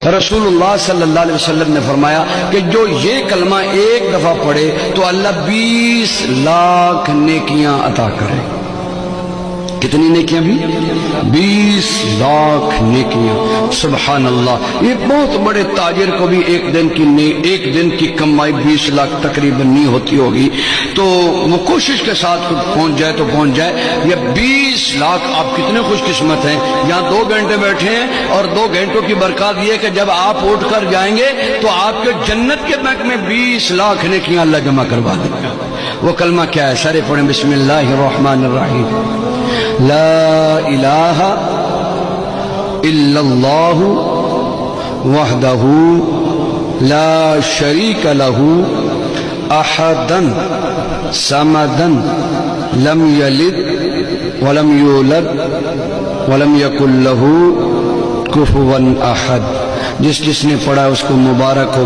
رسول اللہ صلی اللہ علیہ وسلم نے فرمایا کہ جو یہ کلمہ ایک دفعہ پڑھے تو اللہ 20 لاکھ نیکیاں عطا کرے۔ کتنی نیکیاں بھی؟ 20 لاکھ نیکیاں۔ سبحان اللہ، یہ بہت بڑے تاجر کو بھی ایک دن کی کمائی 20 لاکھ تقریباً نہیں ہوتی ہوگی، تو وہ کوشش کے ساتھ پہنچ جائے تو پہنچ جائے۔ یہ 20 لاکھ، آپ کتنے خوش قسمت ہیں، یہاں 2 گھنٹے بیٹھے ہیں اور 2 گھنٹوں کی برکات یہ کہ جب آپ اٹھ کر جائیں گے تو آپ کے جنت کے بینک میں 20 لاکھ نیکیاں اللہ جمع کروا دیں گے۔ وہ کلمہ کیا ہے؟ سارے پڑھیں، بسم اللہ الرحمن الرحیم، لا الہ الا اللہ وحدہ لا شریک لہ احدا صمدا لم یلد ولم یولد ولم یکن لہ کفوا احد۔ جس نے پڑھا اس کو مبارک ہو۔